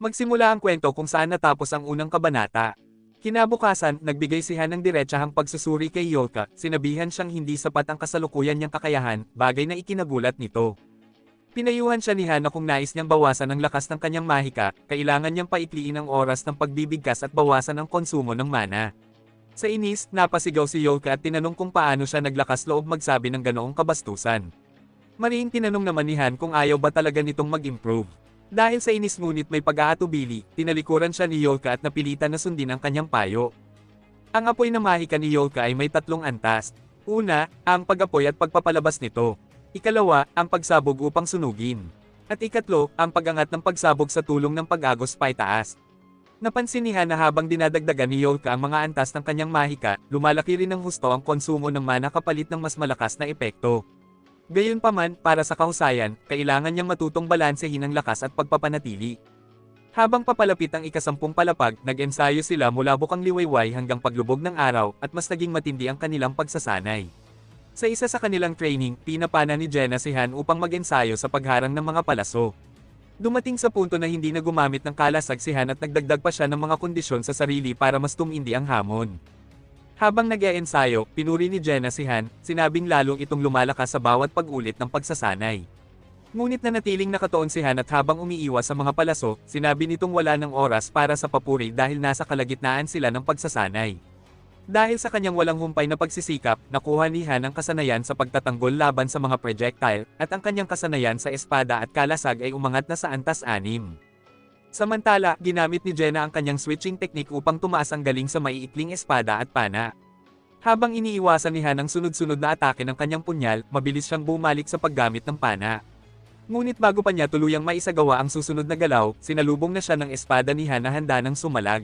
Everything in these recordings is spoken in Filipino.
Magsimula ang kwento kung saan natapos ang unang kabanata. Kinabukasan, nagbigay si Han ng diretsahang pagsusuri kay Yolka, sinabihan siyang hindi sapat ang kasalukuyan niyang kakayahan, bagay na ikinagulat nito. Pinayuhan siya ni Han na kung nais niyang bawasan ang lakas ng kanyang mahika, kailangan niyang paikliin ang oras ng pagbibigkas at bawasan ang konsumo ng mana. Sa inis, napasigaw si Yolka at tinanong kung paano siya naglakas loob magsabi ng ganoong kabastusan. Mariing tinanong naman ni Han kung ayaw ba talaga nitong mag-improve. Dahil sa inis ngunit may pag-aatubili, tinalikuran siya ni Yolka at napilitan na sundin ang kanyang payo. Ang apoy na mahika ni Yolka ay may tatlong antas. Una, ang pag-apoy at pagpapalabas nito. Ikalawa, ang pagsabog upang sunugin. At ikatlo, ang pag-angat ng pagsabog sa tulong ng pag-agos paitaas. Napansin ni Han na habang dinadagdagan ni Yolka ang mga antas ng kanyang mahika, lumalaki rin ng husto ang konsumo ng mana kapalit ng mas malakas na epekto. Gayunpaman, para sa kahusayan, kailangan niyang matutong balansehin ang lakas at pagpapanatili. Habang papalapit ang ikasampung palapag, nag-ensayo sila mula bukang liwayway hanggang paglubog ng araw at mas naging matindi ang kanilang pagsasanay. Sa isa sa kanilang training, pinapana ni Jenna si Han upang mag-ensayo sa pagharang ng mga palaso. Dumating sa punto na hindi na gumamit ng kalasag si Han at nagdagdag pa siya ng mga kondisyon sa sarili para mas tumindi ang hamon. Habang nag-e-ensayo, pinuri ni Jenna si Han, sinabing lalong itong lumalakas sa bawat pag-ulit ng pagsasanay. Ngunit nanatiling nakatuon si Han at habang umiiwas sa mga palaso, sinabi nitong wala ng oras para sa papuri dahil nasa kalagitnaan sila ng pagsasanay. Dahil sa kanyang walang humpay na pagsisikap, nakuha ni Han ang kasanayan sa pagtatanggol laban sa mga projectile, at ang kanyang kasanayan sa espada at kalasag ay umangat na sa antas 6. Samantala, ginamit ni Jenna ang kanyang switching technique upang tumaas ang galing sa maiikling espada at pana. Habang iniiwasan ni Han ang sunod-sunod na atake ng kanyang punyal, mabilis siyang bumalik sa paggamit ng pana. Ngunit bago pa niya tuluyang maisagawa ang susunod na galaw, sinalubong na siya ng espada ni Han na handa ng sumalag.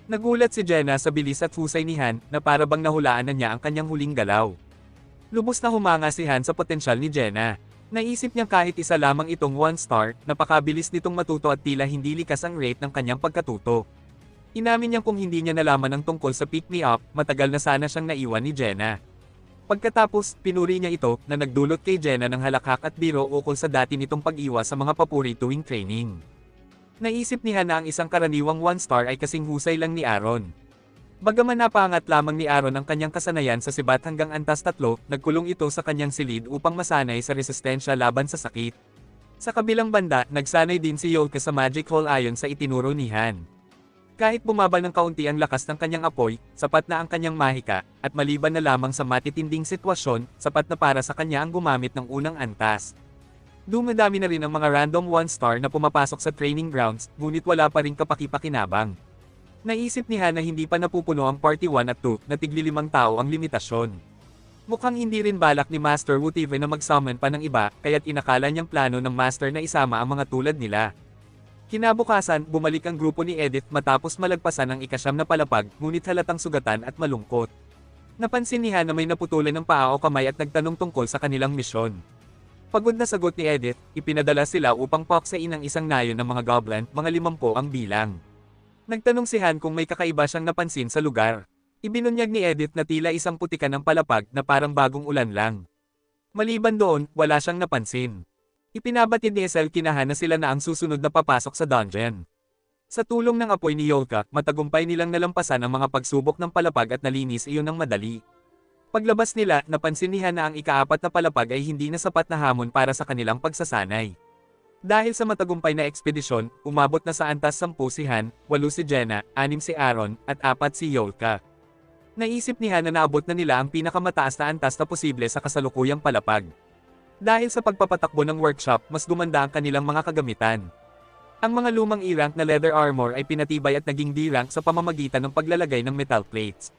Nagulat si Jenna sa bilis at husay ni Han, na para bang nahulaan na niya ang kanyang huling galaw. Lubos na humanga si Han sa potensyal ni Jenna. Naisip niyang kahit isa lamang itong 1-star, napakabilis nitong matuto at tila hindi likas ang rate ng kanyang pagkatuto. Inamin niyang kung hindi niya nalaman ang tungkol sa pick me up, matagal na sana siyang naiwan ni Jenna. Pagkatapos, pinuri niya ito, na nagdulot kay Jenna ng halakhak at biro ukol sa dati nitong pag-iwas sa mga papuri tuwing training. Naisip ni Han na ang isang karaniwang 1-star ay kasing husay lang ni Aaron. Bagaman napaangat lamang ni Aaron ang kanyang kasanayan sa sibat hanggang antas 3, nagkulong ito sa kanyang silid upang masanay sa resistensya laban sa sakit. Sa kabilang banda, nagsanay din si Yolka sa Magic Hall ayon sa itinuro ni Han. Kahit bumaba ng kaunti ang lakas ng kanyang apoy, sapat na ang kanyang mahika, at maliban na lamang sa matitinding sitwasyon, sapat na para sa kanya ang gumamit ng unang antas. Dumadami na rin ang mga random 1-star na pumapasok sa training grounds, ngunit wala pa rin kapaki-pakinabang. Naisip ni Han na hindi pa napupuno ang Party 1 at 2, na tigli 5 tao ang limitasyon. Mukhang hindi rin balak ni Master Wu Tive na mag-summon pa ng iba, kaya't inakala niyang plano ng Master na isama ang mga tulad nila. Kinabukasan, bumalik ang grupo ni Edith matapos malagpasan ang ika-9 na palapag, ngunit halatang sugatan at malungkot. Napansin ni Han na may naputulan ng paa o kamay at nagtanong tungkol sa kanilang misyon. Pagod na sagot ni Edith, ipinadala sila upang paksain ang isang nayon ng mga goblin, mga 50 ang bilang. Nagtanong si Han kung may kakaiba siyang napansin sa lugar. Ibinunyag ni Edith na tila isang putikan ng palapag na parang bagong ulan lang. Maliban doon, wala siyang napansin. Ipinabatid ni Esel kina Han na sila na ang susunod na papasok sa dungeon. Sa tulong ng apoy ni Yolka, matagumpay nilang nalampasan ang mga pagsubok ng palapag at nalinis iyon ng madali. Paglabas nila, napansin ni Han na ang ika-4 na palapag ay hindi na sapat na hamon para sa kanilang pagsasanay. Dahil sa matagumpay na ekspedisyon, umabot na sa antas 10 si Han, 8 si Jenna, 6 si Aaron, at 4 si Yolka. Naisip ni Han na naabot na nila ang pinakamataas na antas na posible sa kasalukuyang palapag. Dahil sa pagpapatakbo ng workshop, mas gumanda ang kanilang mga kagamitan. Ang mga lumang E-rank na leather armor ay pinatibay at naging D-rank sa pamamagitan ng paglalagay ng metal plates.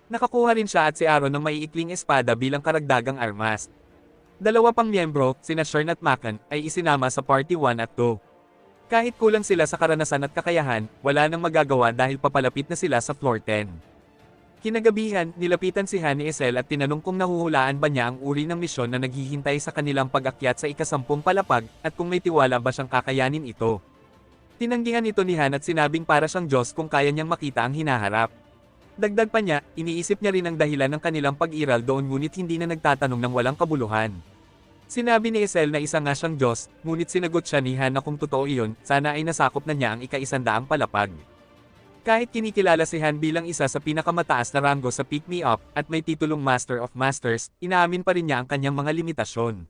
Nakakuha rin siya at si Aaron ng maiikling espada bilang karagdagang armas. Dalawa pang miyembro, sina Shern at Makan, ay isinama sa Party 1 at 2. Kahit kulang sila sa karanasan at kakayahan, wala nang magagawa dahil papalapit na sila sa floor 10. Kinagabihan, nilapitan si Han ni Esel at tinanong kung nahuhulaan ba niya ang uri ng misyon na naghihintay sa kanilang pag-akyat sa ika-10 palapag, at kung may tiwala ba siyang kakayanin ito. Tinanggihan ito ni Han at sinabing para siyang Diyos kung kaya niyang makita ang hinaharap. Dagdag pa niya, iniisip niya rin ang dahilan ng kanilang pag-iral doon ngunit hindi na nagtatanong ng walang kabuluhan. Sinabi ni Isel na isa nga siyang Diyos, ngunit sinagot siya ni Han na kung totoo iyon, sana ay nasakop na niya ang ika-100 palapag. Kahit kinikilala si Han bilang isa sa pinakamataas na ranggo sa Pick Me Up, at may titulong Master of Masters, inaamin pa rin niya ang kanyang mga limitasyon.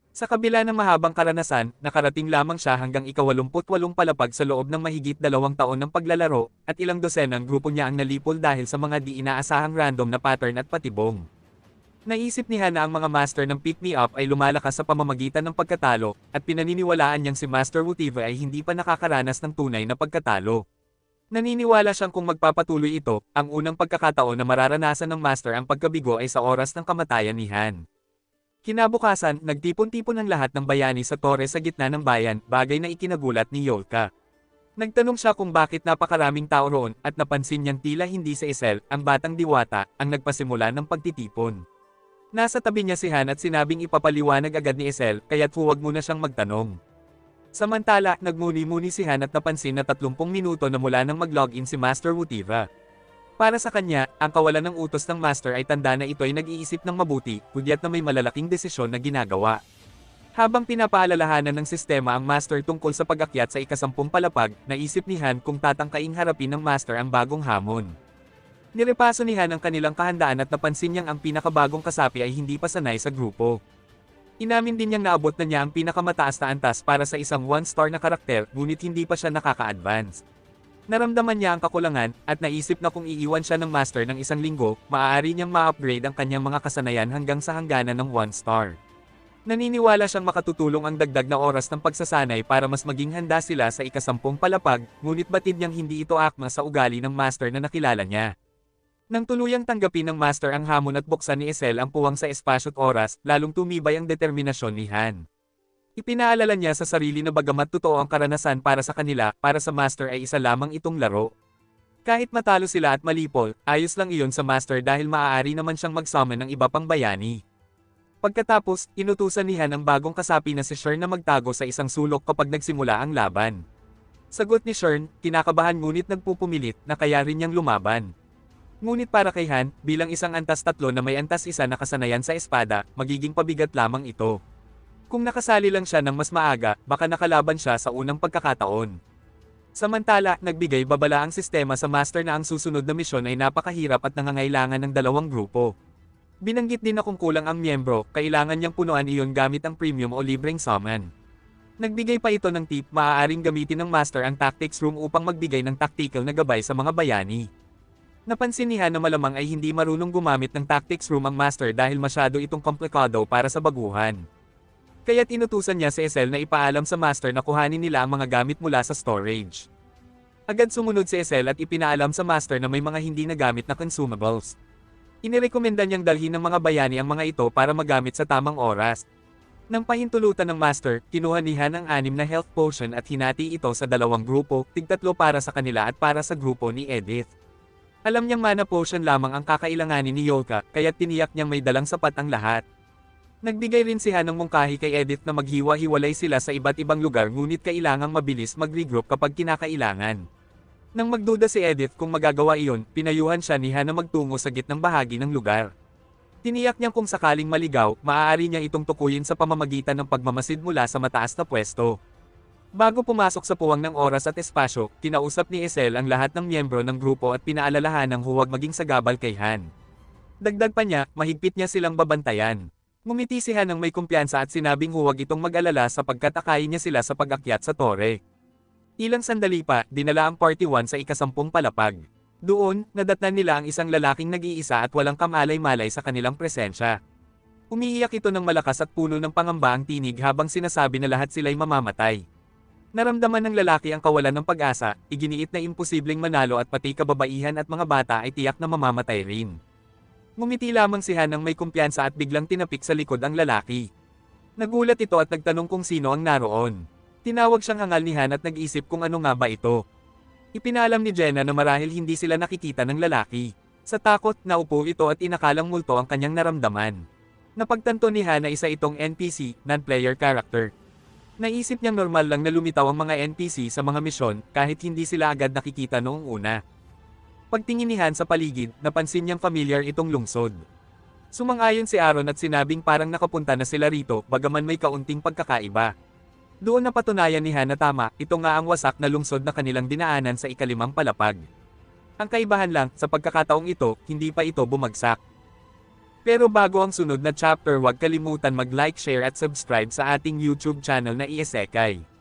Sa kabila ng mahabang karanasan, nakarating lamang siya hanggang ika-88 palapag sa loob ng mahigit 2 taon ng paglalaro, at ilang dosenang grupo niya ang nalipol dahil sa mga di inaasahang random na pattern at patibong. Naisip ni Han na ang mga master ng Pick Me Up ay lumalakas sa pamamagitan ng pagkatalo, at pinaniniwalaan niyang si Master Whatever ay hindi pa nakakaranas ng tunay na pagkatalo. Naniniwala siyang kung magpapatuloy ito, ang unang pagkakataon na mararanasan ng master ang pagkabigo ay sa oras ng kamatayan ni Han. Kinabukasan, nagtipon-tipon ang lahat ng bayani sa tore sa gitna ng bayan, bagay na ikinagulat ni Yolka. Nagtanong siya kung bakit napakaraming tao roon, at napansin niyang tila hindi si Isel, ang batang diwata, ang nagpasimula ng pagtitipon. Nasa tabi niya si Han at sinabing ipapaliwanag agad ni Isel, kaya't huwag muna siyang magtanong. Samantala, nagmuni-muni si Han at napansin na 30 minuto na mula nang mag-login si Master Whatever. Para sa kanya, ang kawalan ng utos ng Master ay tanda na ito ay nag-iisip ng mabuti, kudyat na may malalaking desisyon na ginagawa. Habang pinapaalalahanan ng sistema ang Master tungkol sa pag-akyat sa ika-10 palapag, naisip ni Han kung tatangkaing harapin ng Master ang bagong hamon. Nirepaso ni Han ang kanilang kahandaan at napansin niyang ang pinakabagong kasapi ay hindi pa sanay sa grupo. Inamin din niyang naabot na niya ang pinakamataas na antas para sa isang 1-star na karakter, ngunit hindi pa siya nakaka-advance. Naramdaman niya ang kakulangan, at naisip na kung iiwan siya ng Master ng 1 linggo, maaari niyang ma-upgrade ang kanyang mga kasanayan hanggang sa hangganan ng 1-star. Naniniwala siyang makatutulong ang dagdag na oras ng pagsasanay para mas maging handa sila sa ika-10 palapag, ngunit batid niyang hindi ito akma sa ugali ng Master na nakilala niya. Nang tuluyang tanggapin ng Master ang hamon at buksan ni Isel ang puwang sa espasyo't oras, lalong tumibay ang determinasyon ni Han. Ipinaalala niya sa sarili na bagamat totoo ang karanasan para sa kanila, para sa Master ay isa lamang itong laro. Kahit matalo sila at malipol, ayos lang iyon sa Master dahil maaari naman siyang mag-summon ng iba pang bayani. Pagkatapos, inutusan ni Han ang bagong kasapi na si Shern na magtago sa isang sulok kapag nagsimula ang laban. Sagot ni Shern, kinakabahan ngunit nagpupumilit na kaya rin niyang lumaban. Ngunit para kay Han, bilang isang antas 3 na may antas 1 na kasanayan sa espada, magiging pabigat lamang ito. Kung nakasali lang siya ng mas maaga, baka nakalaban siya sa unang pagkakataon. Samantala, nagbigay babala ang sistema sa Master na ang susunod na misyon ay napakahirap at nangangailangan ng 2 grupo. Binanggit din na kung kulang ang miyembro, kailangan niyang punuan iyon gamit ang premium o libreng summon. Nagbigay pa ito ng tip, maaaring gamitin ng Master ang tactics room upang magbigay ng tactical na gabay sa mga bayani. Napansin ni Han na malamang ay hindi marunong gumamit ng tactics room ang Master dahil masyado itong komplikado para sa baguhan. Kaya't inutusan niya si Isel na ipaalam sa Master na kuhanin nila ang mga gamit mula sa storage. Agad sumunod si Isel at ipinaalam sa Master na may mga hindi nagamit na consumables. Inirekomenda niyang dalhin ng mga bayani ang mga ito para magamit sa tamang oras. Nang pahintulutan ng Master, kinuha ni Han ang 6 na health potion at hinati ito sa 2 grupo, tig-3 para sa kanila at para sa grupo ni Edith. Alam niyang mana potion lamang ang kakailanganin ni Yolka, kaya't tiniyak niyang may dalang sapat ang lahat. Nagbigay rin si Han ng mungkahi kay Edith na maghiwa-hiwalay sila sa iba't ibang lugar ngunit kailangang mabilis mag-regroup kapag kinakailangan. Nang magduda si Edith kung magagawa iyon, pinayuhan siya ni Han na magtungo sa gitnang bahagi ng lugar. Tiniyak niyang kung sakaling maligaw, maaari niya itong tukuyin sa pamamagitan ng pagmamasid mula sa mataas na pwesto. Bago pumasok sa puwang ng oras at espasyo, kinausap ni Isel ang lahat ng miyembro ng grupo at pinaalalahanang huwag maging sagabal kay Han. Dagdag pa niya, mahigpit niya silang babantayan. Ngumiti si Han ng may kumpiyansa at sinabing huwag itong mag-alala sapagkat akayin niya sila sa pag-akyat sa tore. Ilang sandali pa, dinala ang Party 1 sa ika-10 palapag. Doon, nadatnan nila ang isang lalaking nag-iisa at walang kamalay-malay sa kanilang presensya. Umiiyak ito ng malakas at puno ng pangamba ang tinig habang sinasabi na lahat sila'y mamamatay. Naramdaman ng lalaki ang kawalan ng pag-asa, iginiit na imposibleng manalo at pati kababaihan at mga bata ay tiyak na mamamatay rin. Ngumiti lamang si Han ng may kumpiyansa at biglang tinapik sa likod ang lalaki. Nagulat ito at nagtanong kung sino ang naroon. Tinawag siyang hangal ni Han at nag-isip kung ano nga ba ito. Ipinalam ni Jenna na marahil hindi sila nakikita ng lalaki. Sa takot, naupo ito at inakalang multo ang kanyang naramdaman. Napagtanto ni Han na isa itong NPC, non-player character. Naisip niyang normal lang na lumitaw ang mga NPC sa mga misyon kahit hindi sila agad nakikita noong una. Pagtingin ni Han sa paligid, napansin niyang familiar itong lungsod. Sumang-ayon si Aaron at sinabing parang nakapunta na sila rito bagaman may kaunting pagkakaiba. Doon napatunayan ni Han na tama, ito nga ang wasak na lungsod na kanilang dinaanan sa ikalimang palapag. Ang kaibahan lang, sa pagkakataong ito, hindi pa ito bumagsak. Pero bago ang sunod na chapter, huwag kalimutan mag-like, share at subscribe sa ating YouTube channel na Isekai.